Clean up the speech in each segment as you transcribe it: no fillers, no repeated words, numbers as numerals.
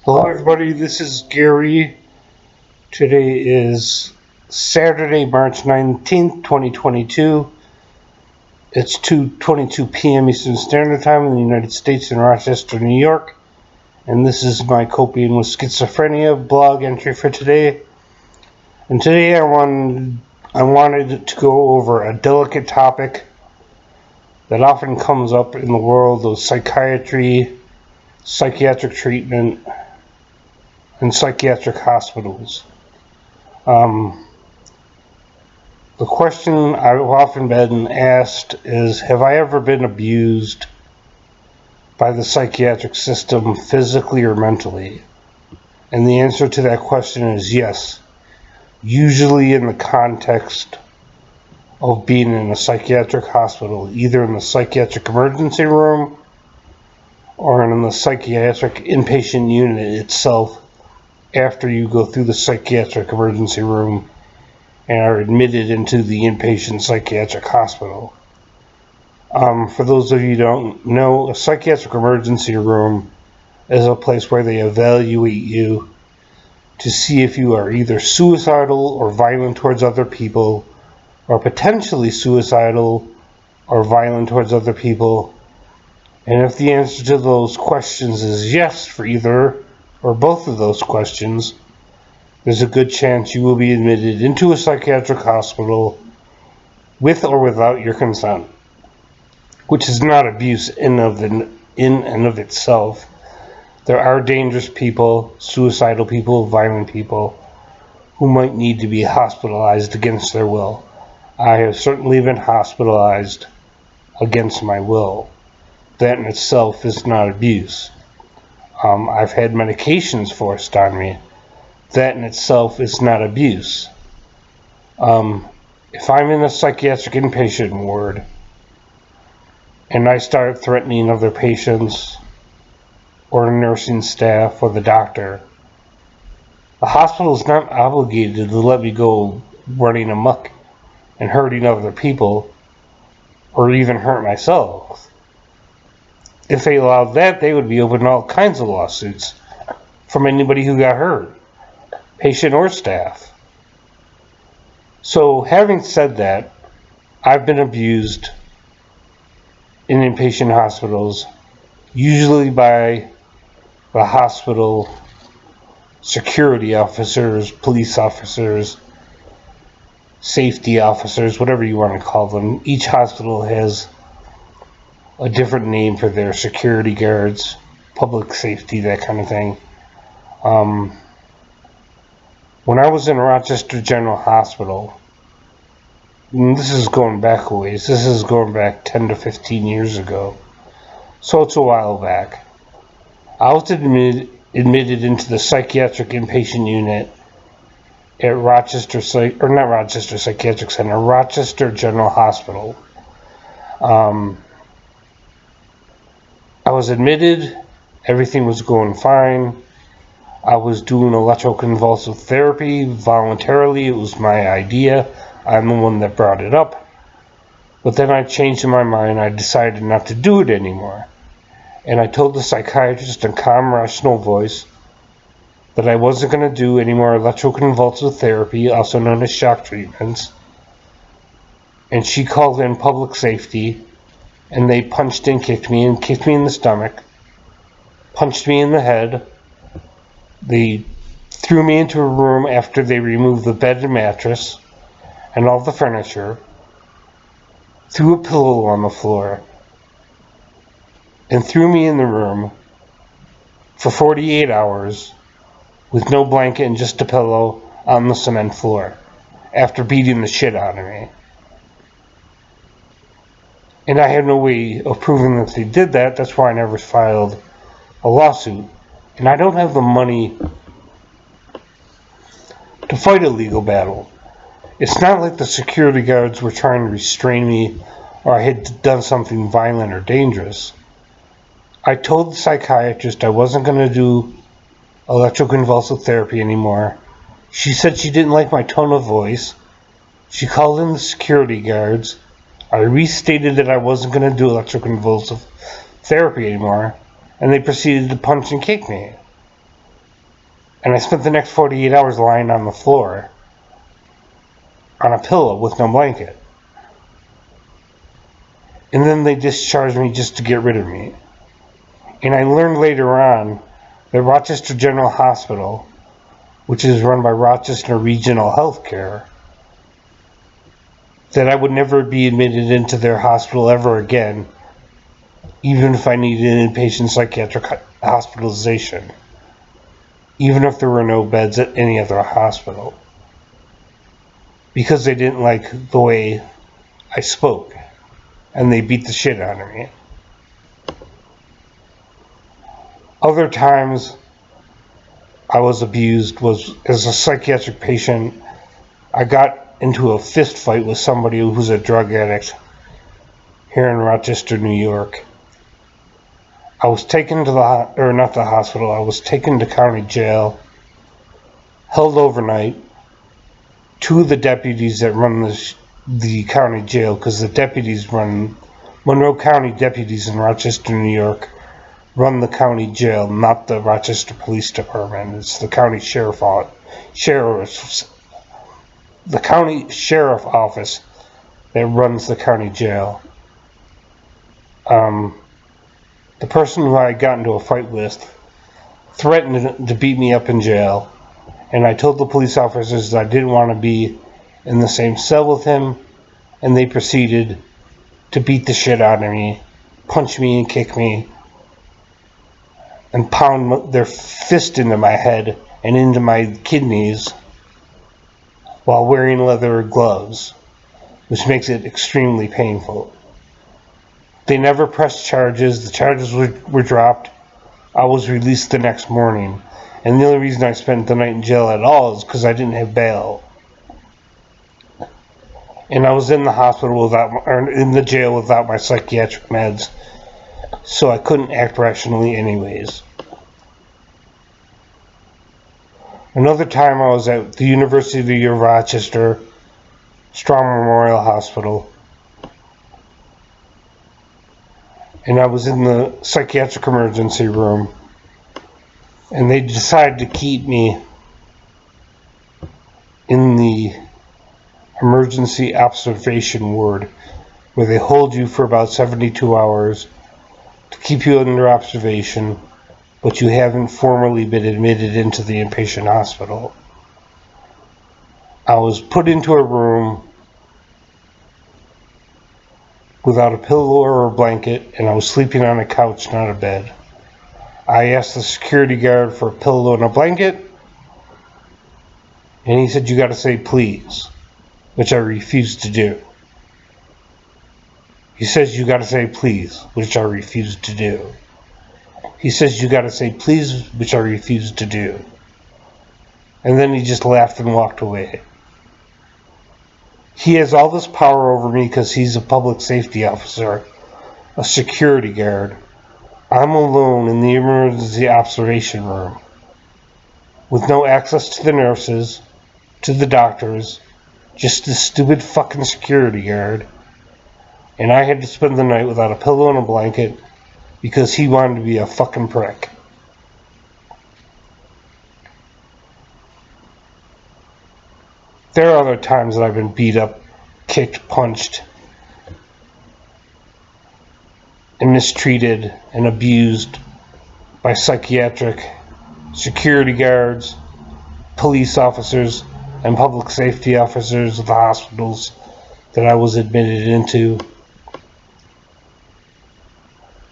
Hello everybody, this is Gary. Today is Saturday, March 19th, 2022. It's 2:22 p.m. Eastern Standard Time in the United States in Rochester, New York. And this is my Coping with Schizophrenia blog entry for today. And today I wanted to go over a delicate topic that often comes up in the world of psychiatry, psychiatric treatment, and psychiatric hospitals. The question I've often been asked is, have I ever been abused by the psychiatric system physically or mentally? And the answer to that question is yes, usually in the context of being in a psychiatric hospital, either in the psychiatric emergency room or in the psychiatric inpatient unit itself after you go through the psychiatric emergency room and are admitted into the inpatient psychiatric hospital. For those of you who don't know, a psychiatric emergency room is a place where they evaluate you to see if you are either suicidal or violent towards other people, or potentially suicidal or violent towards other people. And if the answer to those questions is yes for either or both of those questions, there's a good chance you will be admitted into a psychiatric hospital with or without your consent, which is not abuse in and of itself. There are dangerous people, suicidal people, violent people, who might need to be hospitalized against their will. I have certainly been hospitalized against my will. That in itself is not abuse. I've had medications forced on me. That in itself is not abuse. If I'm in a psychiatric inpatient ward and I start threatening other patients or nursing staff or the doctor, the hospital is not obligated to let me go running amok and hurting other people or even hurt myself. If they allowed that, they would be opening all kinds of lawsuits from anybody who got hurt, patient or staff. So having said that, I've been abused in inpatient hospitals, usually by the hospital security officers, police officers, safety officers, whatever you want to call them. Each hospital has a different name for their security guards, public safety, that kind of thing. When I was in Rochester General Hospital, and this is going back a ways, this is going back 10 to 15 years ago, so it's a while back. I was admitted into the psychiatric inpatient unit at Rochester Psychiatric Center, Rochester General Hospital. I was admitted, everything was going fine. I was doing electroconvulsive therapy voluntarily. It was my idea. I'm the one that brought it up. But then I changed in my mind. I decided not to do it anymore. And I told the psychiatrist in a calm, rational voice that I wasn't going to do any more electroconvulsive therapy, also known as shock treatments. And she called in public safety, and they punched and kicked me in the stomach, punched me in the head. They threw me into a room after they removed the bed and mattress and all the furniture, threw a pillow on the floor, and threw me in the room for 48 hours with no blanket and just a pillow on the cement floor after beating the shit out of me. And I had no way of proving that they did that. That's why I never filed a lawsuit. And I don't have the money to fight a legal battle. It's not like the security guards were trying to restrain me or I had done something violent or dangerous. I told the psychiatrist I wasn't going to do electroconvulsive therapy anymore. She said she didn't like my tone of voice. She called in the security guards. I restated that I wasn't going to do electroconvulsive therapy anymore, and they proceeded to punch and kick me. And I spent the next 48 hours lying on the floor on a pillow with no blanket. And then they discharged me just to get rid of me. And I learned later on that Rochester General Hospital, which is run by Rochester Regional Healthcare, that I would never be admitted into their hospital ever again, even if I needed an inpatient psychiatric hospitalization, even if there were no beds at any other hospital, because they didn't like the way I spoke, and they beat the shit out of me. Other times I was abused was as a psychiatric patient. I got into a fist fight with somebody who's a drug addict here in Rochester, New York. I was taken to I was taken to county jail, held overnight. Two of the deputies that run the county jail, because the deputies run, Monroe County deputies in Rochester, New York, run the county jail, not the Rochester Police Department. It's the county the county sheriff office that runs the county jail. The person who I got into a fight with threatened to beat me up in jail, and I told the police officers that I didn't want to be in the same cell with him, and they proceeded to beat the shit out of me, punch me and kick me, and pound their fist into my head and into my kidneys while wearing leather gloves, which makes it extremely painful. They never pressed charges. The charges were dropped. I was released the next morning. And the only reason I spent the night in jail at all is because I didn't have bail. And I was in the hospital or in the jail without my psychiatric meds, so I couldn't act rationally anyways. Another time I was at the University of Rochester Strong Memorial Hospital, and I was in the psychiatric emergency room, and they decided to keep me in the emergency observation ward, where they hold you for about 72 hours to keep you under observation, but you haven't formally been admitted into the inpatient hospital. I was put into a room without a pillow or a blanket, and I was sleeping on a couch, not a bed. I asked the security guard for a pillow and a blanket, and he said, "You gotta say please," which I refused to do. He says, "You gotta say please," which I refused to do. He says, "You gotta say please," which I refused to do. And then he just laughed and walked away. He has all this power over me because he's a public safety officer, a security guard. I'm alone in the emergency observation room, with no access to the nurses, to the doctors, just this stupid fucking security guard. And I had to spend the night without a pillow and a blanket because he wanted to be a fucking prick. There are other times that I've been beat up, kicked, punched, and mistreated and abused by psychiatric, security guards, police officers, and public safety officers of the hospitals that I was admitted into.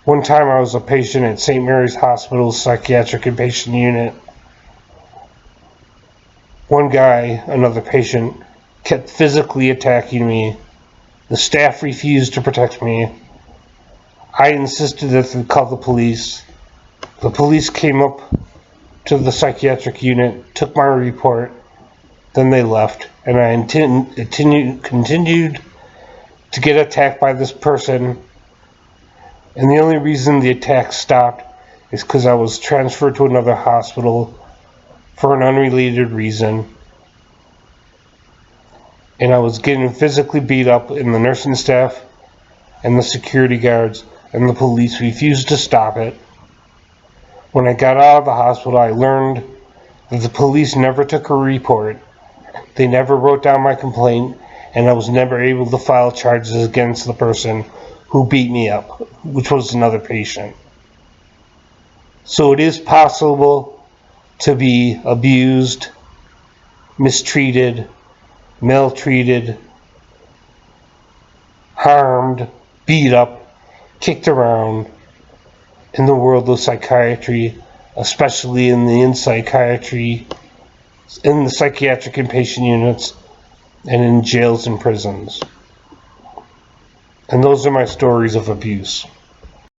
One time I was a patient at St. Mary's Hospital's psychiatric inpatient unit. One guy, another patient, kept physically attacking me. The staff refused to protect me. I insisted that they call the police. The police came up to the psychiatric unit, took my report, then they left, and I continued to get attacked by this person. And the only reason the attack stopped is because I was transferred to another hospital for an unrelated reason. And I was getting physically beat up, and the nursing staff and the security guards and the police refused to stop it. When I got out of the hospital, I learned that the police never took a report, they never wrote down my complaint, and I was never able to file charges against the person who beat me up, which was another patient. So it is possible to be abused, mistreated, maltreated, harmed, beat up, kicked around in the world of psychiatry, especially in the psychiatric inpatient units, and in jails and prisons. And those are my stories of abuse.